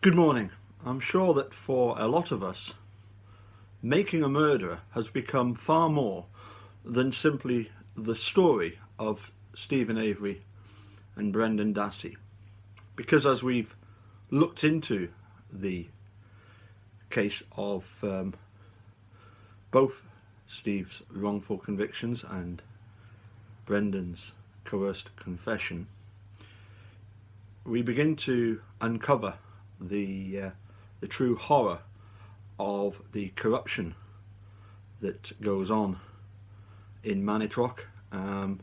Good morning. I'm sure that for a lot of us, making a murderer has become far more than simply the story of Steven Avery and Brendan Dassey. Because as we've looked into the case of both Steve's wrongful convictions and Brendan's coerced confession, we begin to uncover the true horror of the corruption that goes on in Manitowoc and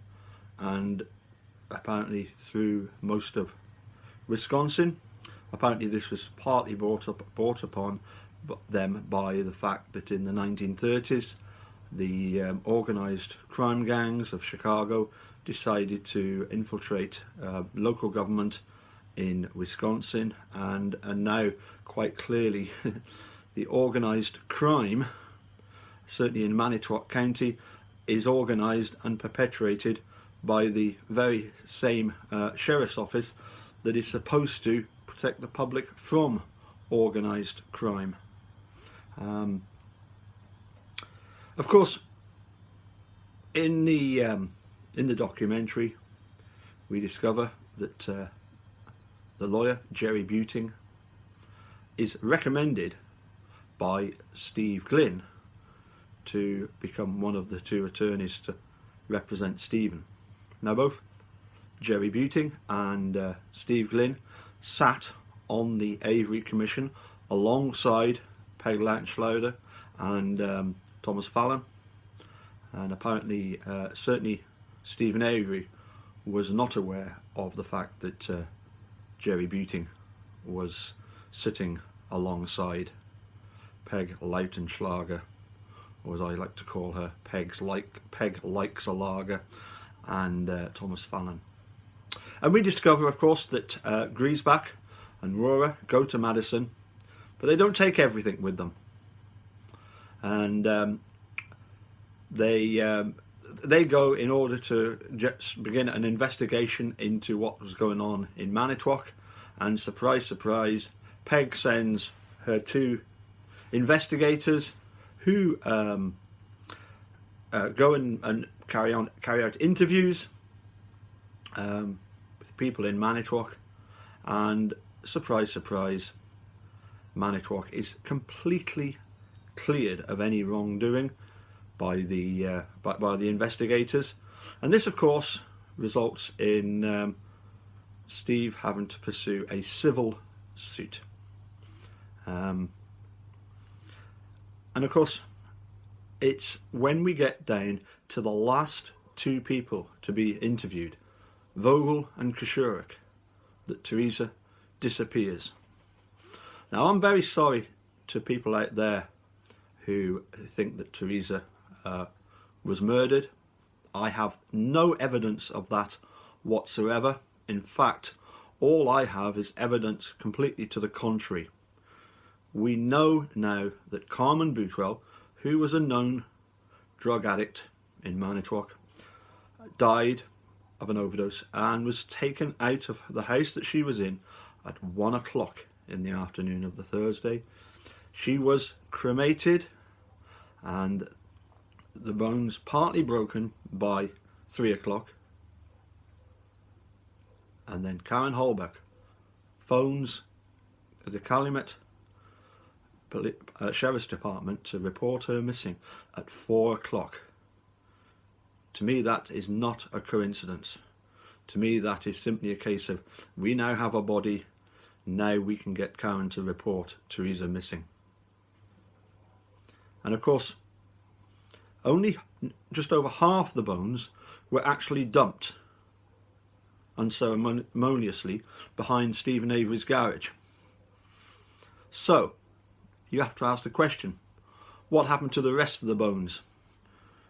apparently through most of Wisconsin. Apparently this was partly brought upon them by the fact that in the 1930s the organised crime gangs of Chicago decided to infiltrate local government in Wisconsin, and now quite clearly the organised crime, certainly in Manitowoc County, is organised and perpetrated by the very same sheriff's office that is supposed to protect the public from organised crime. Of course, in the documentary, we discover that the lawyer, Jerry Buting, is recommended by Steve Glynn to become one of the two attorneys to represent Steven. Now both Jerry Buting and Steve Glynn sat on the Avery Commission alongside Peg Lantschlauder and Thomas Fallon, and apparently certainly Steven Avery was not aware of the fact that Jerry Buting was sitting alongside Peg Lautenschlager, or as I like to call her, Peg likes a lager, and Thomas Fallon. And we discover, of course, that Griesbach and Rohrer go to Madison, but they don't take everything with them, and they go in order to just begin an investigation into what was going on in Manitowoc, and surprise, surprise, Peg sends her two investigators who go and carry out interviews with people in Manitowoc, and surprise, surprise, Manitowoc is completely cleared of any wrongdoing by the investigators, and this of course results in Steve having to pursue a civil suit, and of course it's when we get down to the last two people to be interviewed, Vogel and Koshurik, that Teresa disappears. Now I'm very sorry to people out there who think that Teresa was murdered. I have no evidence of that whatsoever. In fact, all I have is evidence completely to the contrary. We know now that Carmen Boutwell, who was a known drug addict in Manitowoc, died of an overdose and was taken out of the house that she was in at 1 o'clock in the afternoon of the Thursday. She was cremated and the bones partly broken by 3 o'clock, and then Karen Holbeck phones the Calumet Sheriff's Department to report her missing at 4 o'clock. To me that is not a coincidence. To me that is simply a case of, we now have a body, now we can get Karen to report Teresa missing. And of course only just over half the bones were actually dumped unceremoniously behind Steven Avery's garage. So you have to ask the question, what happened to the rest of the bones?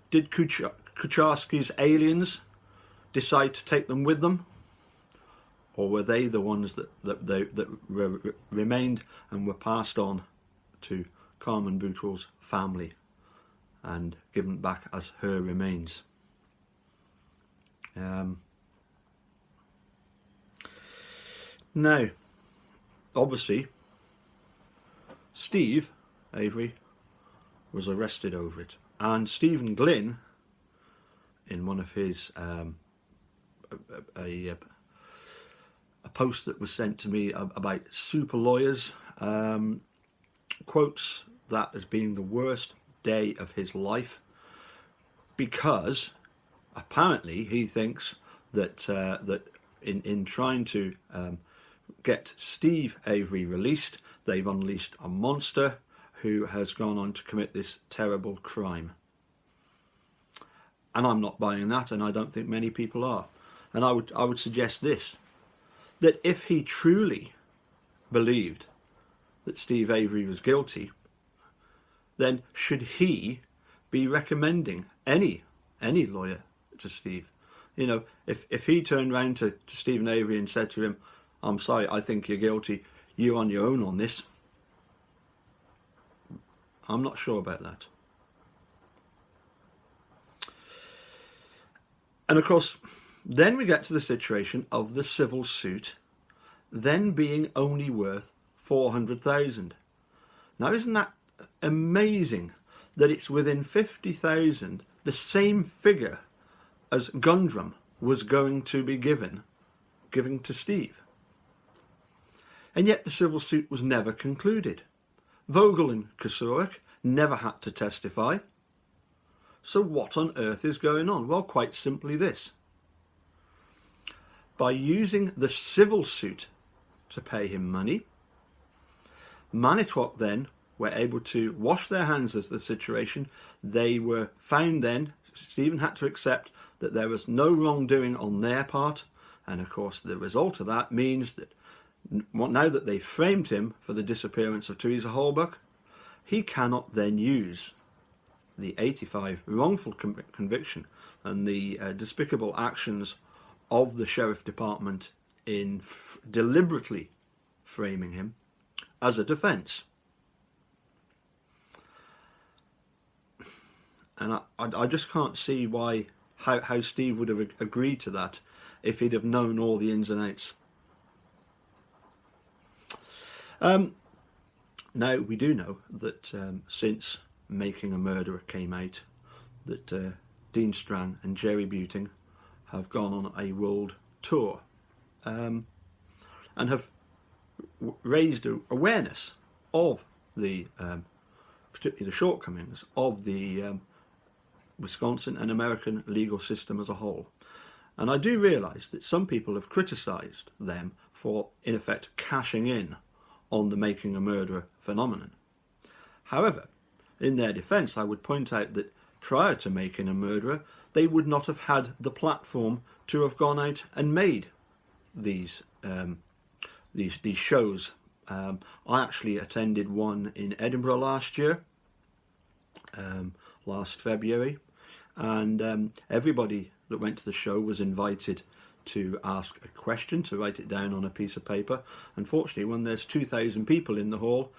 Did Kucharski's aliens decide to take them with them, or were they the ones that remained and were passed on to Carmen Boutwell's family and given back as her remains? Now, obviously, Steve Avery was arrested over it, and Stephen Glynn, in one of his a post that was sent to me about super lawyers, quotes that as being the worst day of his life, because apparently he thinks that that in trying to get Steve Avery released, they've unleashed a monster who has gone on to commit this terrible crime. And I'm not buying that, and I don't think many people are. And I would suggest this, that if he truly believed that Steve Avery was guilty, then should he be recommending any lawyer to Steve? You know, if he turned round to Stephen Avery and said to him, "I'm sorry, I think you're guilty, you're on your own on this," I'm not sure about that. And of course, then we get to the situation of the civil suit then being only worth 400,000. Now, isn't that amazing that it's within 50,000, the same figure as Gundrum was going to be giving to Steve? And yet the civil suit was never concluded. Vogel and Kosarik never had to testify. So what on earth is going on? Well, quite simply this. By using the civil suit to pay him money, Manitowoc then were able to wash their hands of the situation. They were found then, Stephen had to accept that there was no wrongdoing on their part, and of course the result of that means that now that they framed him for the disappearance of Teresa Halbach, he cannot then use the 85 wrongful conviction and the despicable actions of the Sheriff Department in deliberately framing him as a defence. And I just can't see how Steve would have agreed to that if he'd have known all the ins and outs. Now, we do know that since Making a Murderer came out, that Dean Strang and Jerry Buting have gone on a world tour and have raised awareness of the particularly the shortcomings of the Wisconsin and American legal system as a whole. And I do realise that some people have criticised them for, in effect, cashing in on the Making a Murderer phenomenon. However, in their defence, I would point out that prior to Making a Murderer, they would not have had the platform to have gone out and made these shows. I actually attended one in Edinburgh last year, last February, and everybody that went to the show was invited to ask a question, to write it down on a piece of paper. Unfortunately, when there's 2,000 people in the hall,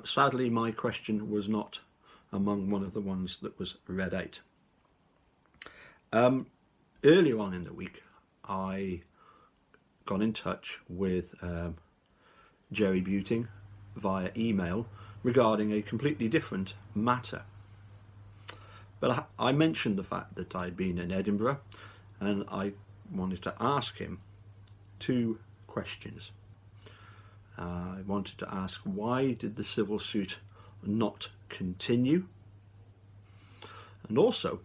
sadly my question was not among one of the ones that was read out. Earlier on in the week, I got in touch with Jerry Buting via email regarding a completely different matter. But I mentioned the fact that I'd been in Edinburgh, and I wanted to ask him two questions. I wanted to ask, why did the civil suit not continue? And also,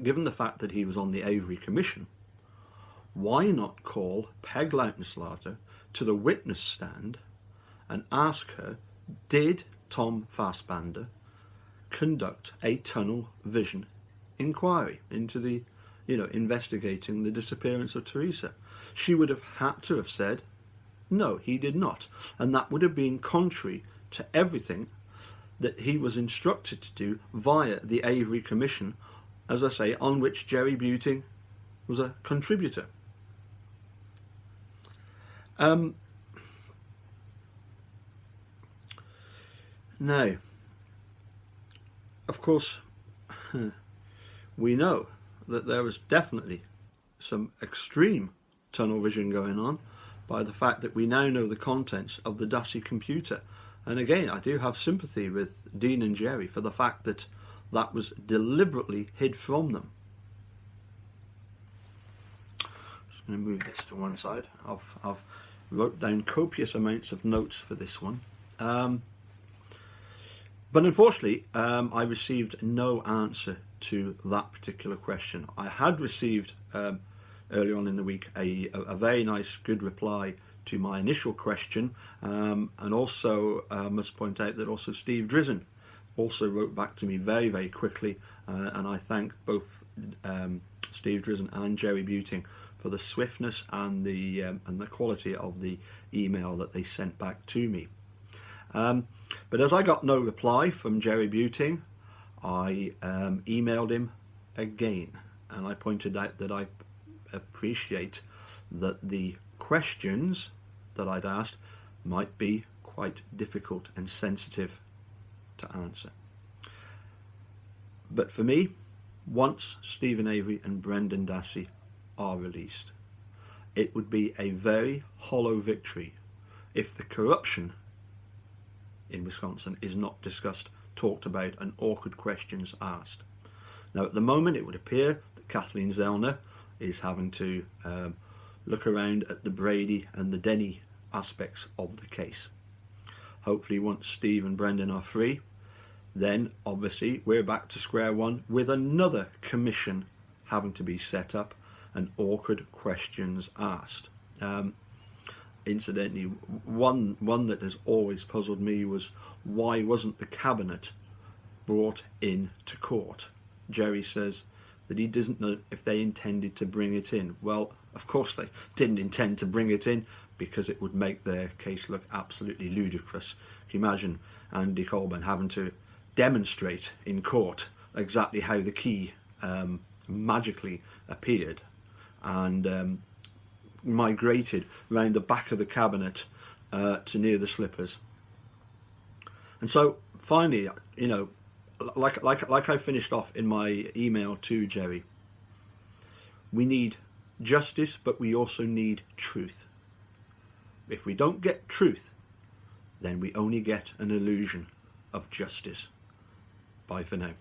given the fact that he was on the Avery Commission, why not call Peg Lautenslater to the witness stand and ask her, did Tom Fassbander conduct a tunnel vision inquiry into the, investigating the disappearance of Teresa? She would have had to have said, no, he did not. And that would have been contrary to everything that he was instructed to do via the Avery Commission, as I say, on which Jerry Buting was a contributor. Now, of course, we know that there was definitely some extreme tunnel vision going on by the fact that we now know the contents of the Dassey computer, And again, I do have sympathy with Dean and Jerry for the fact that that was deliberately hid from them. Just going to move this to one side. I've wrote down copious amounts of notes for this one. But unfortunately, I received no answer to that particular question. I had received earlier on in the week a very nice, good reply to my initial question, and also I must point out that also Steve Drizzen also wrote back to me very, very quickly, and I thank both Steve Drizzen and Jerry Buting for the swiftness and the quality of the email that they sent back to me. But as I got no reply from Jerry Buting, I emailed him again, and I pointed out that I appreciate that the questions that I'd asked might be quite difficult and sensitive to answer. But for me, once Steven Avery and Brendan Dassey are released, it would be a very hollow victory if the corruption in Wisconsin is not discussed, talked about, and awkward questions asked. Now, at the moment, it would appear that Kathleen Zellner is having to look around at the Brady and the Denny aspects of the case. Hopefully, once Steve and Brendan are free, then obviously we're back to square one with another commission having to be set up and awkward questions asked. Incidentally, one that has always puzzled me was why wasn't the cabinet brought in to court? Jerry says that he doesn't know if they intended to bring it in. Well, of course they didn't intend to bring it in, because it would make their case look absolutely ludicrous. Can you imagine Andy Colburn having to demonstrate in court exactly how the key magically appeared and migrated round the back of the cabinet to near the slippers? And so finally, you know, like I finished off in my email to Jerry, we need justice, but we also need truth. If we don't get truth, then we only get an illusion of justice. Bye for now.